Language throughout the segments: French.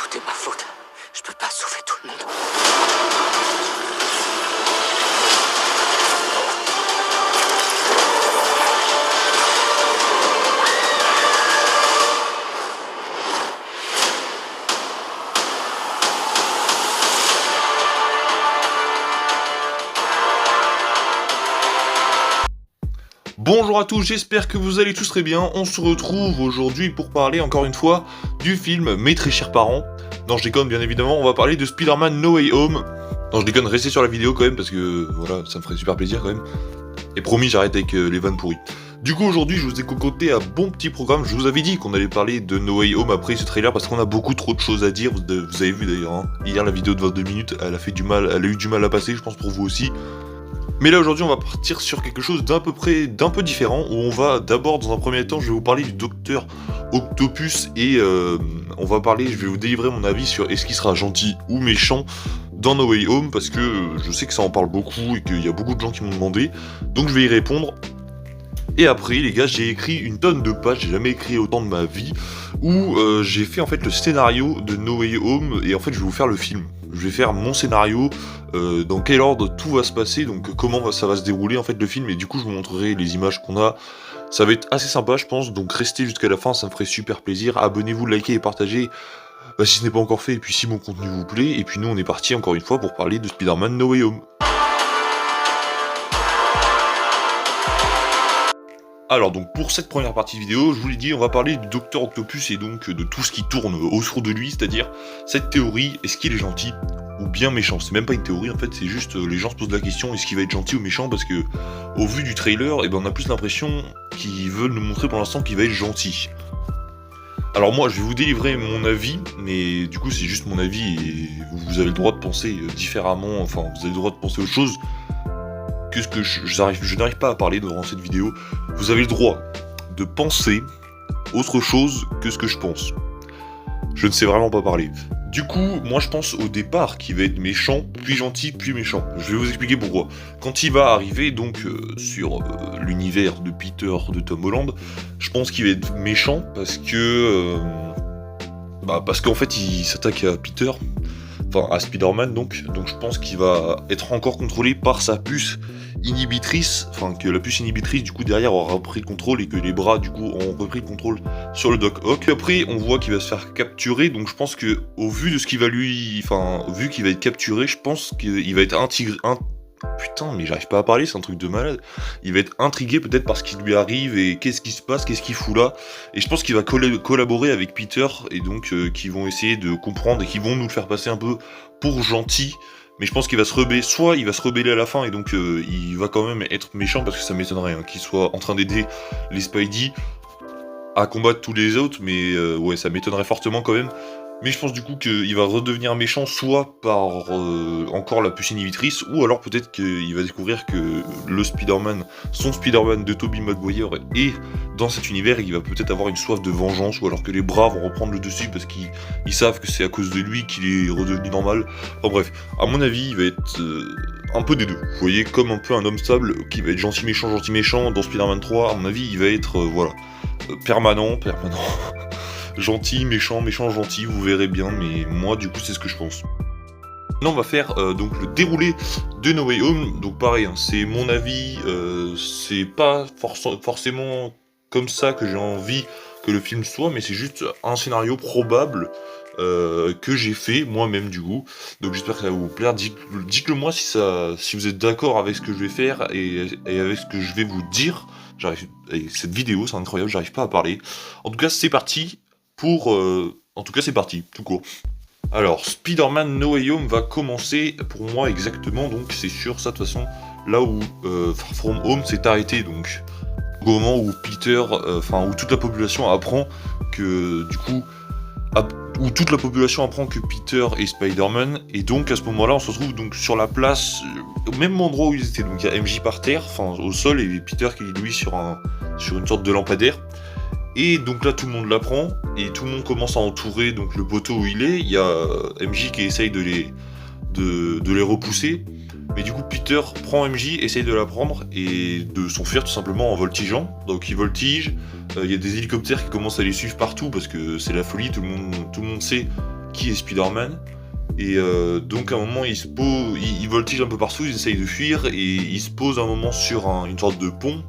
Tout est ma faute. Je peux pas sauver tout le monde. Bonjour à tous, j'espère que vous allez tous très bien. On se retrouve aujourd'hui pour parler encore une fois du film Mes très chers parents. Non, je déconne bien évidemment, on va parler de Spider-Man No Way Home. Non, je déconne, restez sur la vidéo quand même parce que voilà, ça me ferait super plaisir quand même. Et promis, j'arrête avec les vannes pourries. Du coup, aujourd'hui, je vous ai concocté un bon petit programme. Je vous avais dit qu'on allait parler de No Way Home après ce trailer parce qu'on a beaucoup trop de choses à dire. Vous avez vu d'ailleurs, hein. Hier, la vidéo de 22 minutes, elle a eu du mal à passer, je pense pour vous aussi. Mais là aujourd'hui on va partir sur quelque chose d'un peu différent, où on va d'abord dans un premier temps, je vais vous parler du Docteur Octopus et je vais vous délivrer mon avis sur est-ce qu'il sera gentil ou méchant dans No Way Home, parce que je sais que ça en parle beaucoup et qu'il y a beaucoup de gens qui m'ont demandé, donc je vais y répondre. Et après les gars, j'ai écrit une tonne de pages, j'ai jamais écrit autant de ma vie, où j'ai fait en fait le scénario de No Way Home, et en fait je vais vous faire le film. Je vais faire mon scénario, dans quel ordre tout va se passer, donc comment ça va se dérouler en fait le film, et du coup je vous montrerai les images qu'on a. Ça va être assez sympa je pense, donc restez jusqu'à la fin, ça me ferait super plaisir. Abonnez-vous, likez et partagez si ce n'est pas encore fait, et puis si mon contenu vous plaît, et puis nous on est parti encore une fois pour parler de Spider-Man No Way Home. Alors donc pour cette première partie vidéo, je vous l'ai dit, on va parler du Docteur Octopus et donc de tout ce qui tourne autour de lui, c'est-à-dire cette théorie, est-ce qu'il est gentil ou bien méchant? C'est même pas une théorie en fait, c'est juste les gens se posent la question, est-ce qu'il va être gentil ou méchant, parce que au vu du trailer, on a plus l'impression qu'ils veulent nous montrer pour l'instant qu'il va être gentil. Alors moi je vais vous délivrer mon avis, mais du coup c'est juste mon avis et vous avez le droit de penser différemment, enfin vous avez le droit de penser autre chose que ce que je n'arrive pas à parler durant cette vidéo. Vous avez le droit de penser autre chose que ce que je pense. Je ne sais vraiment pas parler. Du coup, moi je pense au départ qu'il va être méchant, puis gentil, puis méchant. Je vais vous expliquer pourquoi. Quand il va arriver donc sur l'univers de Peter de Tom Holland, je pense qu'il va être méchant parce que parce qu'en fait il s'attaque à Peter, enfin à Spider-Man donc je pense qu'il va être encore contrôlé par sa puce inhibitrice, enfin que la puce inhibitrice du coup derrière aura repris le contrôle et que les bras du coup ont repris le contrôle sur le Doc Ock. Après on voit qu'il va se faire capturer, donc je pense que au vu de ce qu'il va vu qu'il va être capturé, je pense qu'il va être putain mais j'arrive pas à parler, c'est un truc de malade. Il va être intrigué peut-être par ce qui lui arrive et qu'est-ce qui se passe, qu'est-ce qu'il fout là, et je pense qu'il va collaborer avec Peter et donc qui vont essayer de comprendre et qui vont nous le faire passer un peu pour gentil. Mais je pense qu'il va se rebeller, soit il va se rebeller à la fin et donc il va quand même être méchant, parce que ça m'étonnerait qu'il soit en train d'aider les Spidey à combattre tous les autres, mais ouais ça m'étonnerait fortement quand même. Mais je pense du coup qu'il va redevenir méchant soit par encore la puce inhibitrice, ou alors peut-être qu'il va découvrir que le Spider-Man, son Spider-Man de Tobey Maguire est dans cet univers et qu'il va peut-être avoir une soif de vengeance, ou alors que les bras vont reprendre le dessus parce qu'ils savent que c'est à cause de lui qu'il est redevenu normal. Enfin bref, à mon avis il va être un peu des deux. Vous voyez, comme un peu un homme stable qui va être gentil méchant dans Spider-Man 3, à mon avis il va être permanent. Gentil, méchant, gentil, vous verrez bien, mais moi du coup c'est ce que je pense. Maintenant on va faire donc le déroulé de No Way Home, donc pareil, hein, c'est mon avis, c'est pas forcément comme ça que j'ai envie que le film soit, mais c'est juste un scénario probable que j'ai fait moi-même du coup, donc j'espère que ça va vous plaire. Dites-le moi si vous êtes d'accord avec ce que je vais faire et avec ce que je vais vous dire. Cette vidéo c'est incroyable, j'arrive pas à parler. En tout cas c'est parti. C'est parti, tout court. Alors, Spider-Man No Way Home va commencer, pour moi exactement, donc c'est sûr, ça de toute façon, là où Far From Home s'est arrêté, donc au moment où Peter, où toute la population apprend que, du coup, où toute la population apprend que Peter est Spider-Man, et donc à ce moment-là, on se retrouve donc sur la place, au même endroit où ils étaient, donc il y a MJ par terre, au sol, et Peter qui est lui sur une sorte de lampadaire. Et donc là tout le monde l'apprend, et tout le monde commence à entourer donc le poteau où il est. Il y a MJ qui essaye de les repousser, mais du coup Peter prend MJ, essaye de la prendre et de s'enfuir tout simplement en voltigeant. Donc il voltige, il y a des hélicoptères qui commencent à les suivre partout parce que c'est la folie, tout le monde sait qui est Spider-Man. Et donc à un moment il voltige un peu partout, il essaye de fuir et il se pose un moment sur une sorte de pont,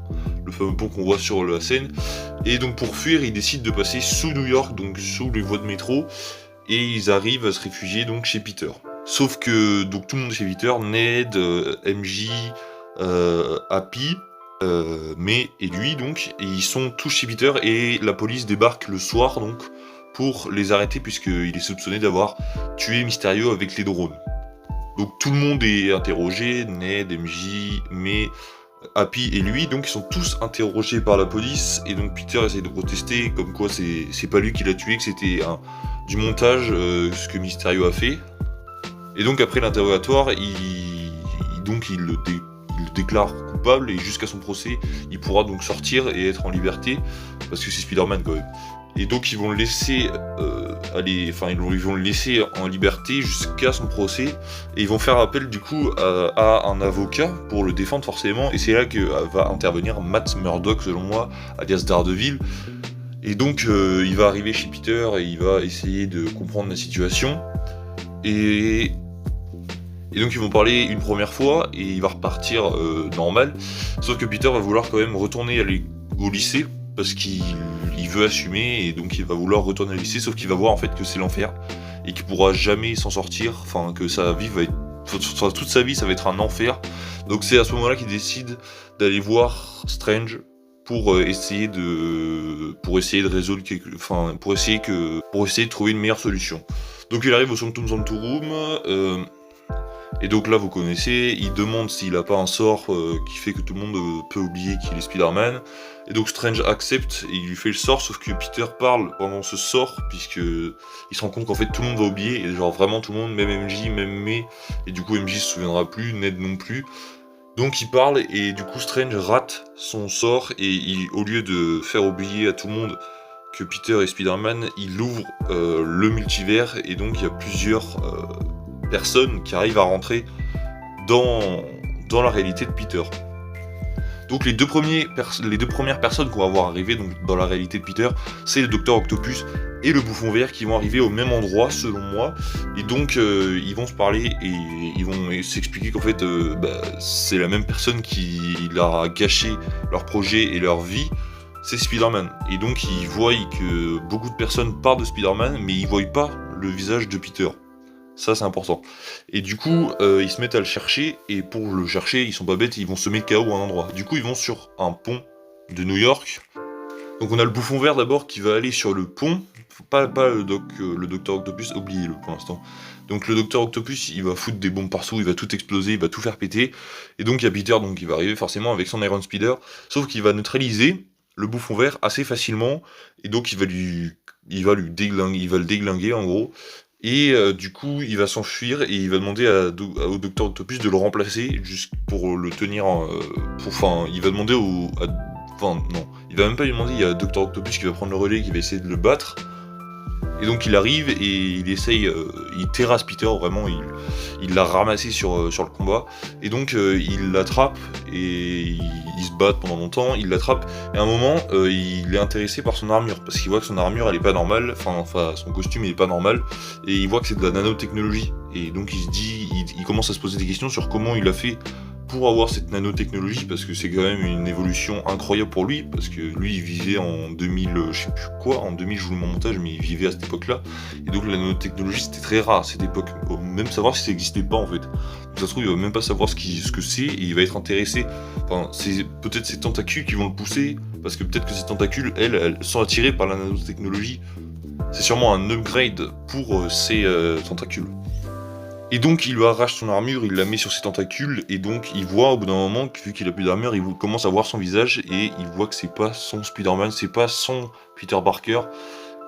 le fameux pont qu'on voit sur la scène. Et donc pour fuir, il décide de passer sous New York, donc sous les voies de métro, et ils arrivent à se réfugier donc chez Peter. Sauf que donc tout le monde est chez Peter, Ned, MJ, Happy, May et lui donc, et ils sont tous chez Peter et la police débarque le soir donc pour les arrêter puisqu'il est soupçonné d'avoir tué Mysterio avec les drones. Donc tout le monde est interrogé, Ned, MJ, May, Happy et lui, donc ils sont tous interrogés par la police et donc Peter essaie de protester comme quoi c'est pas lui qui l'a tué, que c'était du montage ce que Mysterio a fait. Et donc après l'interrogatoire, il le déclare coupable et jusqu'à son procès, il pourra donc sortir et être en liberté parce que c'est Spider-Man quand même. Et donc ils vont le laisser ils vont le laisser en liberté jusqu'à son procès et ils vont faire appel du coup à un avocat pour le défendre forcément et c'est là que va intervenir Matt Murdock selon moi, alias Daredevil. Et donc il va arriver chez Peter et il va essayer de comprendre la situation et donc ils vont parler une première fois et il va repartir normal, sauf que Peter va vouloir quand même retourner au lycée parce qu'il veut assumer et donc il va vouloir retourner au lycée, sauf qu'il va voir en fait que c'est l'enfer et qu'il pourra jamais s'en sortir, enfin que sa vie va être, toute sa vie ça va être un enfer. Donc c'est à ce moment-là qu'il décide d'aller voir Strange pour essayer de résoudre pour essayer de trouver une meilleure solution. Donc il arrive au Sanctum Sanctorum. Et donc là vous connaissez, il demande s'il a pas un sort qui fait que tout le monde peut oublier qu'il est Spider-Man. Et donc Strange accepte et il lui fait le sort, sauf que Peter parle pendant ce sort, puisque il se rend compte qu'en fait tout le monde va oublier, et genre vraiment tout le monde, même MJ, même May, et du coup MJ se souviendra plus, Ned non plus. Donc il parle et du coup Strange rate son sort et au lieu de faire oublier à tout le monde que Peter est Spider-Man, il ouvre le multivers et donc il y a plusieurs personnes qui arrivent à rentrer dans la réalité de Peter. Donc les deux premières personnes qu'on va voir arriver donc, dans la réalité de Peter, c'est le Docteur Octopus et le Bouffon Vert qui vont arriver au même endroit selon moi. Et donc ils vont se parler et ils vont s'expliquer qu'en fait c'est la même personne qui leur a gâché leur projet et leur vie, c'est Spider-Man. Et donc ils voient que beaucoup de personnes parlent de Spider-Man mais ils voient pas le visage de Peter. Ça c'est important. Et du coup, ils se mettent à le chercher, et pour le chercher, ils sont pas bêtes, ils vont semer le chaos à un endroit. Du coup, ils vont sur un pont de New York. Donc on a le Bouffon Vert d'abord qui va aller sur le pont, pas le Docteur Octopus, oubliez-le pour l'instant. Donc le Docteur Octopus, il va foutre des bombes partout, il va tout exploser, il va tout faire péter. Et donc il y a Peter donc, qui va arriver forcément avec son Iron Spider, sauf qu'il va neutraliser le Bouffon Vert assez facilement, et donc il va le déglinguer en gros. Et du coup, il va s'enfuir et il va demander au Docteur Octopus de le remplacer juste pour le tenir. Il va demander il va même pas lui demander. Il y a Docteur Octopus qui va prendre le relais, qui va essayer de le battre. Et donc il arrive et il essaye, il terrasse Peter, vraiment, il l'a ramassé sur le combat. Et donc il l'attrape et ils se battent pendant longtemps, il l'attrape. Et à un moment, il est intéressé par son armure, parce qu'il voit que son armure elle est pas normale, enfin son costume il est pas normal, et il voit que c'est de la nanotechnologie. Et donc il se dit, il commence à se poser des questions sur comment il a fait pour avoir cette nanotechnologie, parce que c'est quand même une évolution incroyable pour lui, parce que lui il vivait en 2000, je sais plus quoi, en 2000 je vous le montage, mais il vivait à cette époque-là, et donc la nanotechnologie c'était très rare à cette époque, il faut même savoir si ça n'existait pas en fait. Donc ça se trouve il va même pas savoir ce que c'est, et il va être intéressé, c'est peut-être ses tentacules qui vont le pousser, parce que peut-être que ces tentacules, elles sont attirées par la nanotechnologie, c'est sûrement un upgrade pour ces tentacules. Et donc il lui arrache son armure, il la met sur ses tentacules, et donc il voit au bout d'un moment, vu qu'il a plus d'armure, il commence à voir son visage, et il voit que c'est pas son Spider-Man, c'est pas son Peter Parker.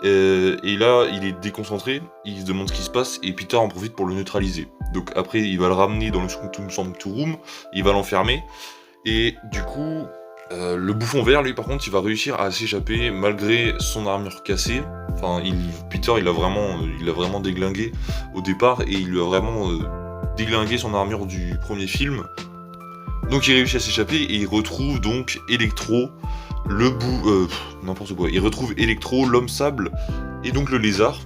Et là, il est déconcentré, il se demande ce qui se passe, et Peter en profite pour le neutraliser. Donc après, il va le ramener dans le Sanctum Sanctorum, il va l'enfermer, et du coup, le Bouffon Vert, lui par contre, il va réussir à s'échapper malgré son armure cassée. Peter, il a vraiment déglingué au départ, et il lui a vraiment déglingué son armure du premier film. Donc il réussit à s'échapper, et il retrouve donc Electro, n'importe quoi. Il retrouve Electro, l'homme sable, et donc le lézard.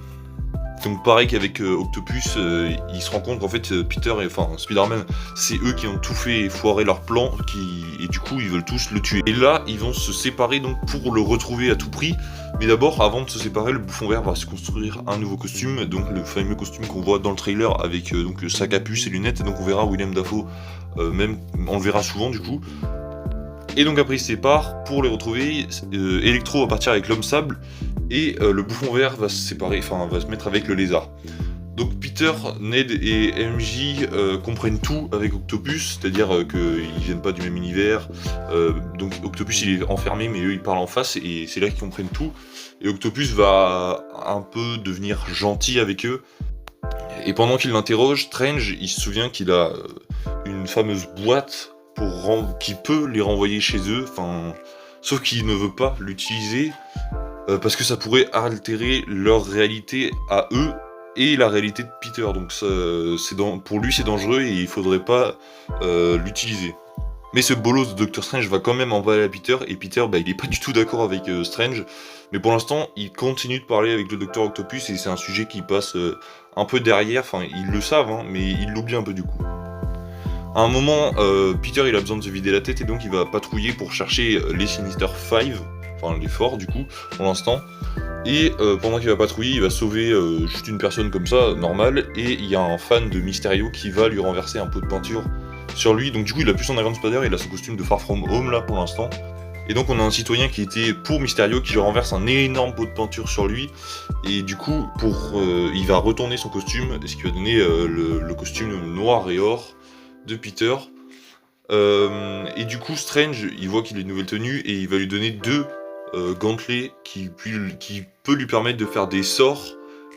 donc pareil qu'avec Octopus, il se rend compte qu'en fait Peter et Spider-Man, c'est eux qui ont tout fait foirer leur plan, et du coup ils veulent tous le tuer. Et là ils vont se séparer donc pour le retrouver à tout prix, mais d'abord avant de se séparer, le Bouffon Vert va se construire un nouveau costume, donc le fameux costume qu'on voit dans le trailer avec donc le sac à puce et lunettes, et donc on verra Willem Dafoe, même on le verra souvent du coup. Et donc après ils se séparent, pour les retrouver, Electro va partir avec l'Homme Sable, et le Bouffon Vert va se séparer, va se mettre avec le Lézard. Donc Peter, Ned et MJ comprennent tout avec Octopus, c'est-à-dire qu'ils viennent pas du même univers, donc Octopus il est enfermé mais eux ils parlent en face, et c'est là qu'ils comprennent tout, et Octopus va un peu devenir gentil avec eux, et pendant qu'il l'interroge, Strange il se souvient qu'il a une fameuse boîte qui peut les renvoyer chez eux, sauf qu'il ne veut pas l'utiliser, parce que ça pourrait altérer leur réalité à eux, et la réalité de Peter, donc pour lui c'est dangereux et il faudrait pas l'utiliser. Mais ce bolos de Doctor Strange va quand même en parler à Peter, et Peter il est pas du tout d'accord avec Strange, mais pour l'instant il continue de parler avec le Docteur Octopus, et c'est un sujet qui passe un peu derrière, ils le savent, mais ils l'oublient un peu du coup. À un moment, Peter il a besoin de se vider la tête, et donc il va patrouiller pour chercher les Sinister 5, les forts du coup, pour l'instant. Et pendant qu'il va patrouiller, il va sauver juste une personne comme ça, normale, et il y a un fan de Mysterio qui va lui renverser un pot de peinture sur lui, donc du coup il a plus son Iron Spider, il a son costume de Far From Home là pour l'instant. Et donc on a un citoyen qui était pour Mysterio qui lui renverse un énorme pot de peinture sur lui, et du coup il va retourner son costume, ce qui va donner le costume noir et or de Peter. Et du coup Strange il voit qu'il a une nouvelle tenue, et il va lui donner 2 gantelets qui peut lui permettre de faire des sorts,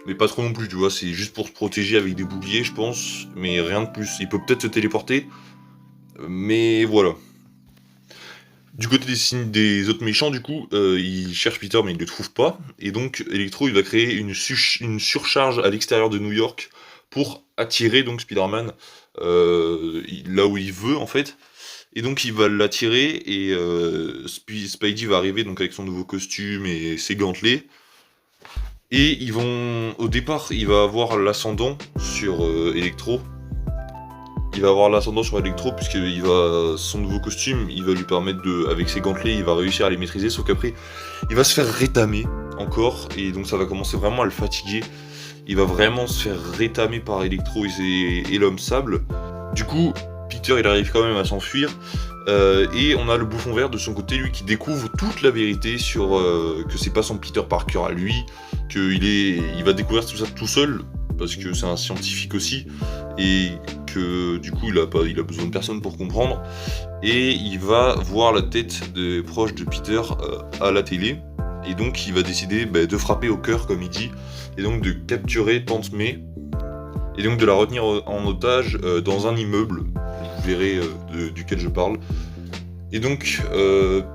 mais pas trop non plus, tu vois, c'est juste pour se protéger avec des boucliers je pense, mais rien de plus. Il peut peut-être se téléporter, mais voilà. Du côté des autres méchants, du coup, il cherche Peter mais il ne le trouve pas, et donc Electro il va créer une surcharge à l'extérieur de New York pour attirer donc Spider-Man là où il veut en fait. Et donc il va l'attirer, et Spidey va arriver donc avec son nouveau costume et ses gantelets. Et au départ, il va avoir l'ascendant sur Electro. Il va avoir l'ascendant sur Electro puisque son nouveau costume, il va lui permettre avec ses gantelets, il va réussir à les maîtriser. Sauf qu'après, il va se faire rétamer encore, et donc ça va commencer vraiment à le fatiguer. Il va vraiment se faire rétamer par Electro et l'Homme Sable. Du coup, Peter il arrive quand même à s'enfuir, et on a le Bouffon Vert de son côté, lui qui découvre toute la vérité sur que c'est pas son Peter Parker à lui, qu'il va découvrir tout ça tout seul parce que c'est un scientifique aussi, et que du coup il a besoin de personne pour comprendre, et il va voir la tête des proches de Peter à la télé, et donc il va décider de frapper au cœur comme il dit, et donc de capturer Tante May, et donc de la retenir en otage dans un immeuble. Vous verrez duquel je parle. Et donc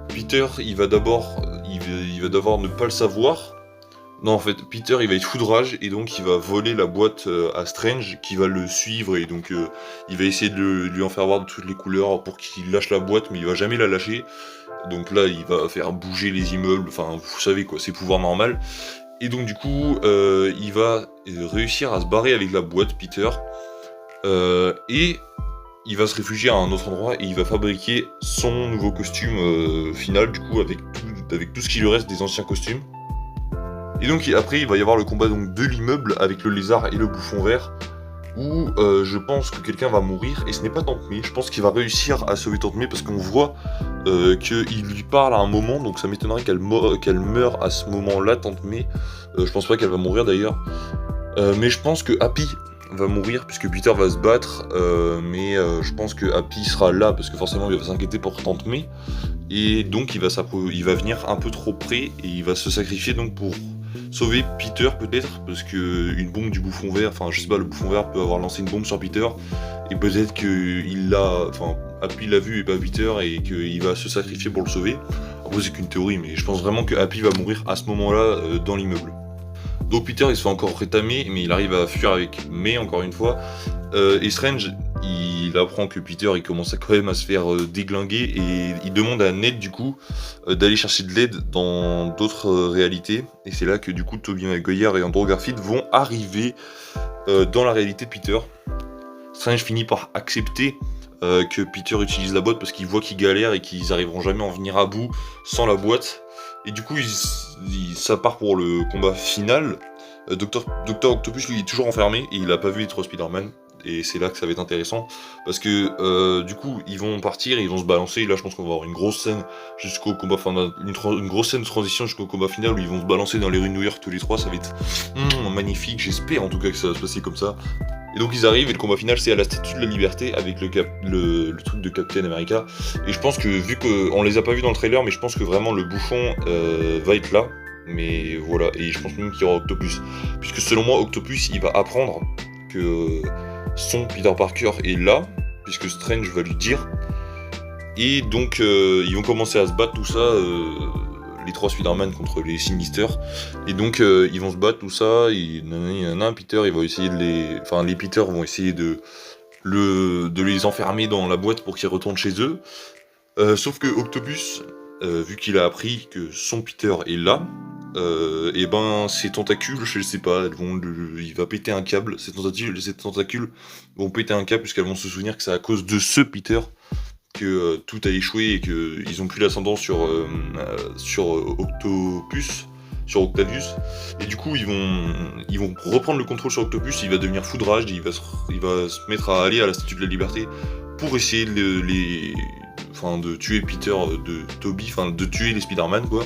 Peter il va d'abord ne pas le savoir. Non, en fait Peter il va être fou de rage, et donc il va voler la boîte à Strange qui va le suivre, et donc il va essayer de lui en faire voir de toutes les couleurs pour qu'il lâche la boîte, mais il va jamais la lâcher. Donc là il va faire bouger les immeubles, vous savez quoi, c'est pouvoir normal. Et donc du coup il va réussir à se barrer avec la boîte Peter, et il va se réfugier à un autre endroit, et il va fabriquer son nouveau costume final du coup avec tout ce qui lui reste des anciens costumes. Et donc après il va y avoir le combat donc de l'immeuble avec le Lézard et le Bouffon Vert, où je pense que quelqu'un va mourir, et ce n'est pas Tante May. Je pense qu'il va réussir à sauver Tante May parce qu'on voit qu'il lui parle à un moment, donc ça m'étonnerait qu'elle meure à ce moment-là, Tante May. Je pense pas qu'elle va mourir d'ailleurs, mais je pense que Happy va mourir puisque Peter va se battre, mais je pense que Happy sera là parce que forcément il va s'inquiéter pour Tante May, et donc il va venir un peu trop près, et il va se sacrifier donc pour sauver Peter peut-être, parce que une bombe du Bouffon Vert, je sais pas, le Bouffon Vert peut avoir lancé une bombe sur Peter, et peut-être que Happy l'a vu et pas Peter, et qu'il va se sacrifier pour le sauver. Après c'est qu'une théorie, mais je pense vraiment que Happy va mourir à ce moment-là dans l'immeuble. Donc Peter il se fait encore rétamer, mais il arrive à fuir avec May encore une fois, et Strange il apprend que Peter il commence quand même à se faire déglinguer et il demande à Ned du coup d'aller chercher de l'aide dans d'autres réalités. Et c'est là que du coup Tobey Maguire et Andrew Garfield vont arriver dans la réalité de Peter. Strange finit par accepter que Peter utilise la boîte parce qu'il voit qu'ils galèrent et qu'ils arriveront jamais à en venir à bout sans la boîte. Et du coup ça part pour le combat final. Docteur Octopus lui est toujours enfermé et il a pas vu les 3 Spider-Man. Et c'est là que ça va être intéressant parce que du coup ils vont partir, ils vont se balancer. Et là je pense qu'on va avoir une grosse scène jusqu'au combat, enfin une grosse scène de transition jusqu'au combat final où ils vont se balancer dans les rues de New York tous les 3. Ça va être magnifique, j'espère en tout cas que ça va se passer comme ça. Et donc ils arrivent et le combat final c'est à la Statue de la Liberté avec le truc de Captain America. Et je pense que vu qu'on les a pas vus dans le trailer, mais je pense que vraiment le bouchon va être là. Mais voilà, et je pense même qu'il y aura Octopus. Puisque selon moi Octopus il va apprendre que son Peter Parker est là, puisque Strange va lui dire. Et donc ils vont commencer à se battre tout ça, les 3 Spider-Man contre les Sinister. Et donc ils vont se battre tout ça, et Peter il va essayer de les... Enfin les Peter vont essayer de les enfermer dans la boîte pour qu'ils retournent chez eux. Sauf que Octopus, vu qu'il a appris que son Peter est là, et ben ses tentacules, je sais pas, il va péter un câble, ces tentacules vont péter un câble puisqu'elles vont se souvenir que c'est à cause de ce Peter que tout a échoué et qu'ils ont plus l'ascendant sur Octopus, sur Octavius, et du coup ils vont reprendre le contrôle sur Octopus. Il va devenir foudrage, il va se mettre à aller à la Statue de la Liberté pour essayer de tuer Peter, de Tobey, enfin de tuer les Spider-Man quoi.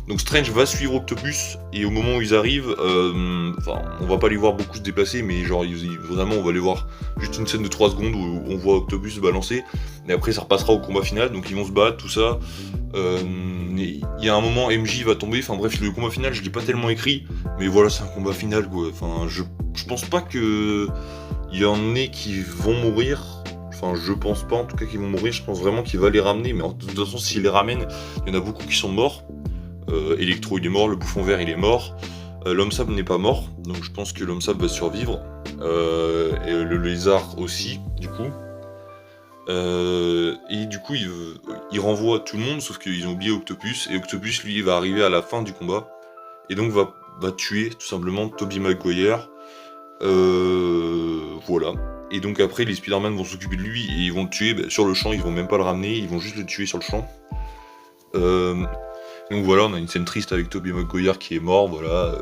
Donc Strange va suivre Octopus et au moment où ils arrivent, on va pas les voir beaucoup se déplacer, mais genre vraiment on va les voir juste une scène de 3 secondes où on voit Octopus se balancer et après ça repassera au combat final, donc ils vont se battre, tout ça. Il y a un moment MJ va tomber, enfin bref le combat final je l'ai pas tellement écrit, mais voilà c'est un combat final quoi. Enfin je pense pas que il y en ait qui vont mourir. Enfin, je pense pas en tout cas qu'ils vont mourir, je pense vraiment qu'il va les ramener, mais de toute façon, s'il les ramène, il y en a beaucoup qui sont morts. Electro il est mort, le bouffon vert il est mort, l'homme sable n'est pas mort, donc je pense que l'homme sable va survivre, et le lézard aussi, du coup. Et du coup, il renvoie tout le monde, sauf qu'ils ont oublié Octopus, et Octopus, lui, va arriver à la fin du combat, et donc va tuer tout simplement Tobey Maguire. Voilà. Et donc après les Spider-Man vont s'occuper de lui et ils vont le tuer sur le champ, ils vont même pas le ramener, ils vont juste le tuer sur le champ. Donc voilà, on a une scène triste avec Tobey Maguire qui est mort, voilà.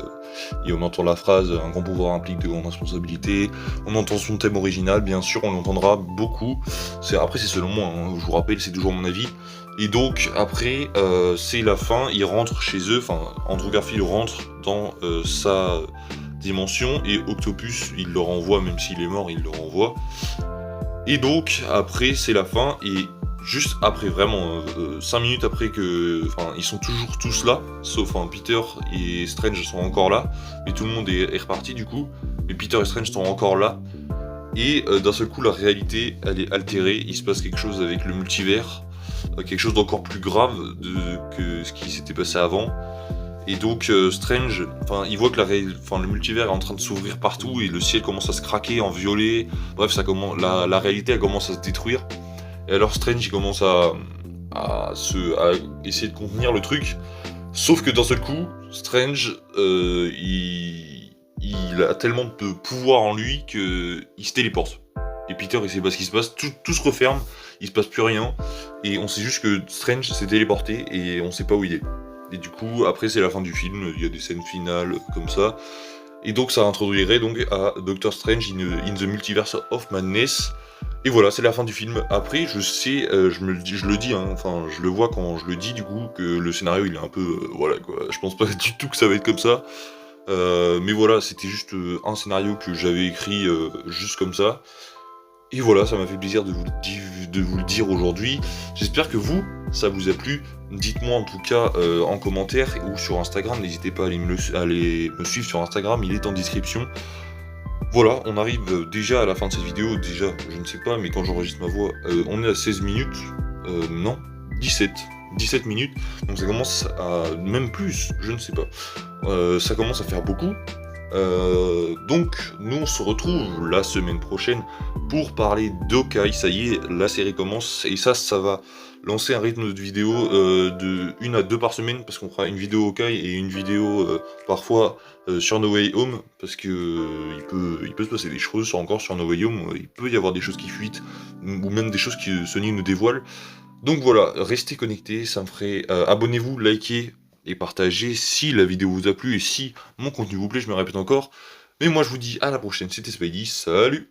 Et on entend la phrase « Un grand pouvoir implique de grandes responsabilités ». On entend son thème original, bien sûr, on l'entendra beaucoup. Après c'est selon moi, hein, je vous rappelle, c'est toujours mon avis. Et donc après, c'est la fin, ils rentrent chez eux, enfin Andrew Garfield rentre dans sa dimension et Octopus il le renvoie, même s'il est mort il le renvoie. Et donc après c'est la fin, et juste après vraiment 5 minutes après que, enfin ils sont toujours tous là, sauf Peter et Strange sont encore là, mais tout le monde est reparti du coup, mais Peter et Strange sont encore là, et d'un seul coup la réalité elle est altérée, il se passe quelque chose avec le multivers, quelque chose d'encore plus grave que ce qui s'était passé avant. Et donc Strange, il voit que le multivers est en train de s'ouvrir partout et le ciel commence à se craquer en violet. Bref, la réalité elle commence à se détruire. Et alors Strange il commence à essayer de contenir le truc. Sauf que d'un seul coup, Strange il a tellement de pouvoir en lui qu'il se téléporte. Et Peter il sait pas ce qui se passe, tout se referme, il se passe plus rien. Et on sait juste que Strange s'est téléporté et on sait pas où il est. Et du coup, après c'est la fin du film, il y a des scènes finales comme ça. Et donc ça introduirait donc à Doctor Strange in the Multiverse of Madness. Et voilà, c'est la fin du film. Après, je sais, je le dis, hein, je le vois quand je le dis du coup, que le scénario il est un peu, voilà quoi. Je pense pas du tout que ça va être comme ça. Mais voilà, c'était juste un scénario que j'avais écrit juste comme ça. Et voilà, ça m'a fait plaisir de vous le dire aujourd'hui. J'espère que ça vous a plu. Dites-moi en tout cas en commentaire ou sur Instagram. N'hésitez pas à aller me suivre sur Instagram, il est en description. Voilà, on arrive déjà à la fin de cette vidéo. Déjà, je ne sais pas, mais quand j'enregistre ma voix, on est à 16 minutes. Non, 17 minutes. Donc ça commence à... même plus, je ne sais pas. Ça commence à faire beaucoup. Donc nous on se retrouve la semaine prochaine pour parler d'Hawkeye. Ça y est, la série commence et ça va lancer un rythme de vidéo de 1 à 2 par semaine, parce qu'on fera une vidéo Hawkeye et une vidéo parfois sur No Way Home, parce que il peut se passer des choses encore sur No Way Home. Il peut y avoir des choses qui fuitent ou même des choses que Sony nous dévoile. Donc voilà, restez connectés, ça me ferait... abonnez-vous, likez et partagez si la vidéo vous a plu et si mon contenu vous plaît, je me répète encore. Mais moi je vous dis à la prochaine, c'était Spidey, salut!